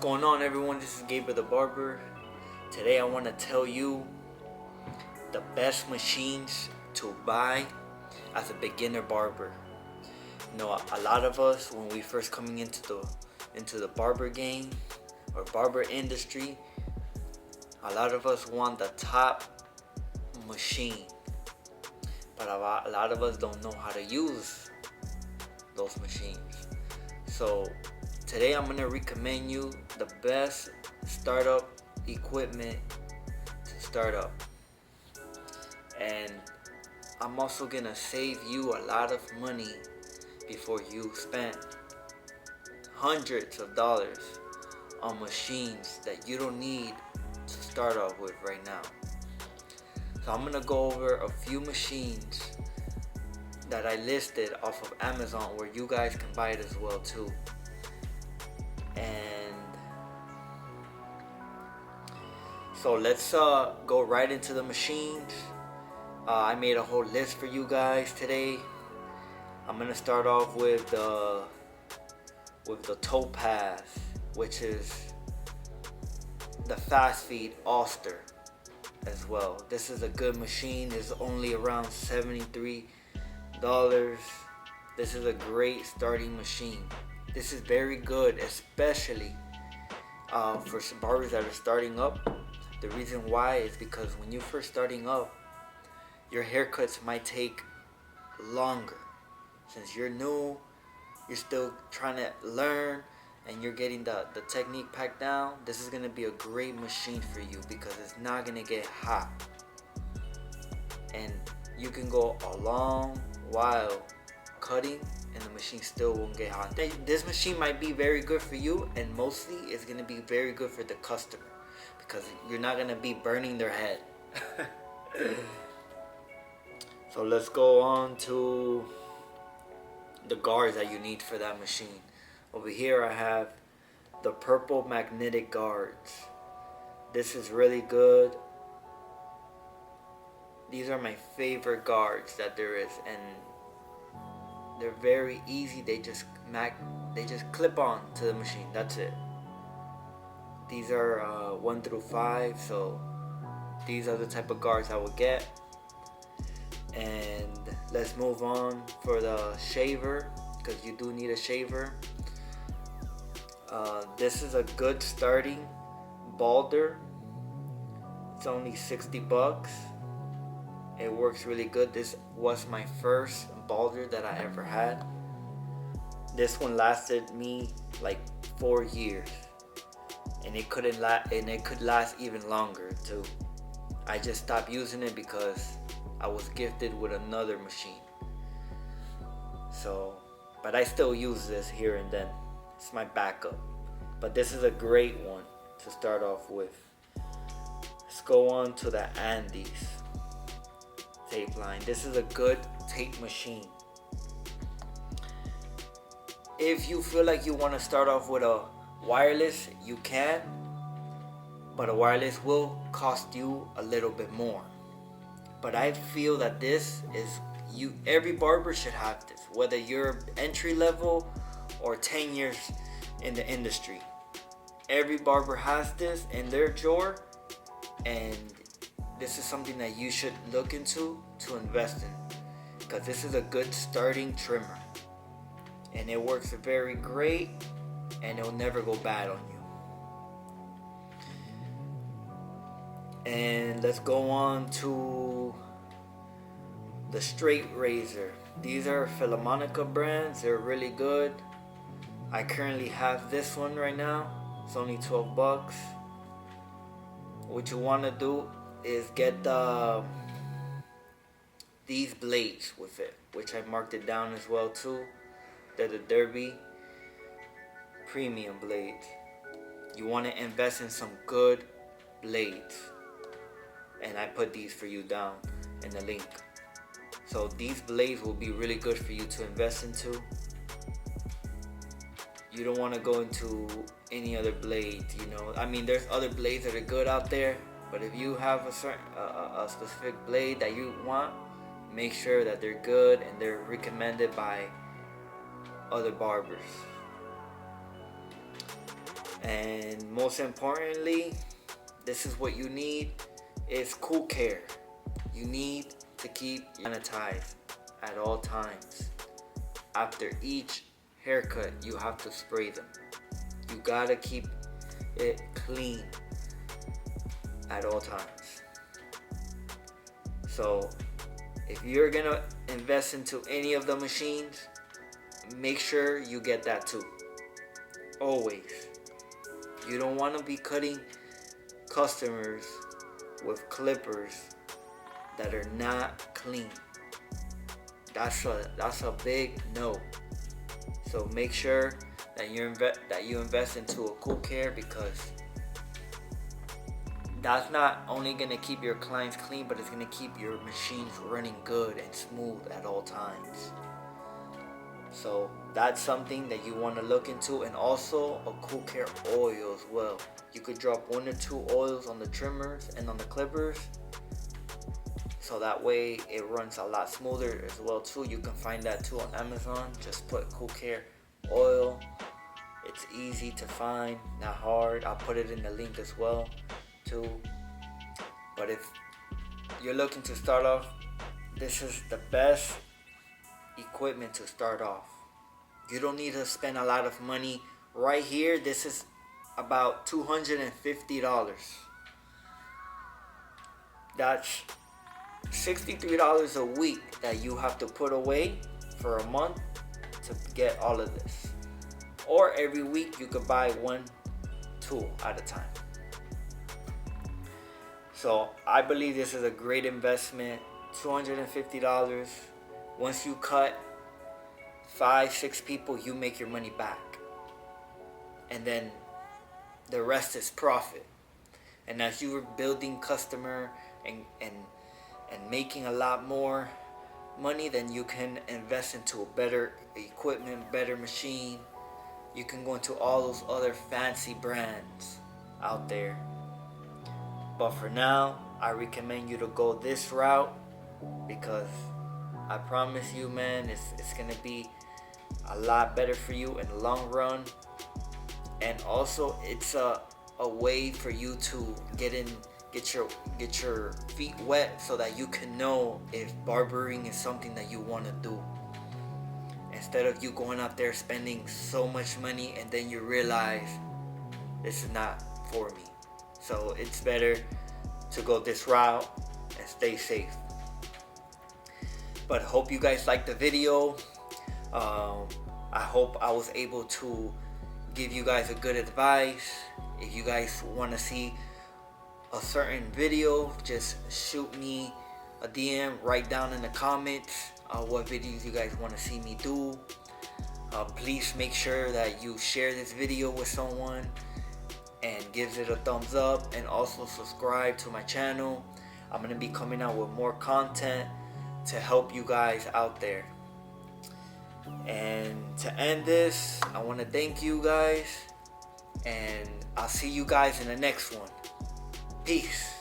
going on, everyone? This is Gabriel the Barber. Today I want to tell you the best machines to buy as a beginner barber. You know, a lot of us, when we first coming into the barber game or barber industry, a lot of us want the top machine, but a lot of us don't know how to use those machines. So today I'm gonna recommend you the best startup equipment to start up, and I'm also gonna save you a lot of money before you spend hundreds of dollars on machines that you don't need to start off with right now. So I'm gonna go over a few machines that I listed off of Amazon where you guys can buy it as well too. And so let's go right into the machines. I made a whole list for you guys today. I'm gonna start off with the Topaz, which is the fast feed Ulster as well. This is a good machine. It's only around $73. This is a great starting machine. This is very good, especially for some barbers that are starting up. The reason why is because when you're first starting up, your haircuts might take longer. Since you're new, you're still trying to learn, and you're getting the technique packed down. This is going to be a great machine for you because it's not going to get hot. And you can go a long while cutting and the machine still won't get hot. This machine might be very good for you, and mostly it's going to be very good for the customer because you're not going to be burning their head. So let's go on to the guards that you need for that machine. Over here I have the purple magnetic guards. This is really good. These are my favorite guards that there is, and they're very easy. They just clip on to the machine. That's it. These are 1 through 5, so these are the type of guards I would get. And let's move on for the shaver, because you do need a shaver. This is a good starting balder. It's only $60. It works really good. This was my first balder that I ever had. This one lasted me like 4 years, and it could last even longer too. I just stopped using it because I was gifted with another machine. So, but I still use this here and then. It's my backup. But this is a great one to start off with. Let's go on to the Andes tape line. This is a good tape machine. If you feel like you want to start off with a wireless, you can, but a wireless will cost you a little bit more. But I feel that this is every barber should have this, whether you're entry level or 10 years in the industry. Every barber has this in their drawer, and this is something that you should look into to invest in, because this is a good starting trimmer, and it works very great, and it'll never go bad on you. And let's go on to the straight razor. These are Philomonica brands. They're really good. I currently have this one right now. It's only $12. What you want to do is get these blades with it, which I marked it down as well too. They're the Derby premium blades. You want to invest in some good blades, and I put these for you down in the link. So these blades will be really good for you to invest into. You don't want to go into any other blades, you know. I mean, there's other blades that are good out there, but if you have a specific blade that you want, make sure that they're good and they're recommended by other barbers. And most importantly, this is what you need, is cool care. You need to keep sanitized at all times. After each haircut, you have to spray them. You gotta keep it clean at all times. So if you're gonna invest into any of the machines, make sure you get that too. Always. You don't want to be cutting customers with clippers that are not clean. That's a big no. So make sure that you invest into a cool care, because that's not only gonna keep your clients clean, but it's gonna keep your machines running good and smooth at all times. So that's something that you want to look into. And also a cool care oil as well. You could drop 1 or 2 oils on the trimmers and on the clippers, so that way it runs a lot smoother as well too. You can find that too on Amazon. Just put cool care oil. It's easy to find, not hard. I'll put it in the link as well too. But if you're looking to start off, this is the best equipment to start off. You don't need to spend a lot of money. Right here, this is about $250. That's $63 a week that you have to put away for a month to get all of this. Or every week you could buy 1 tool at a time. So I believe this is a great investment. $250. Once you cut 5-6 people, you make your money back, and then the rest is profit. And as you are building customer and making a lot more money, then you can invest into a better equipment, better machine. You can go into all those other fancy brands out there. But for now, I recommend you to go this route, because I promise you, man, it's gonna be a lot better for you in the long run. And also, it's a way for you to get your feet wet, so that you can know if barbering is something that you want to do, instead of you going out there spending so much money and then you realize this is not for me. So it's better to go this route and stay safe. But hope you guys liked the video. I hope I was able to give you guys a good advice. If you guys want to see a certain video, just shoot me a DM, write down in the comments what videos you guys want to see me do. Please make sure that you share this video with someone and gives it a thumbs up, and also subscribe to my channel. I'm going to be coming out with more content to help you guys out there. And to end this, I want to thank you guys, and I'll see you guys in the next one. Peace.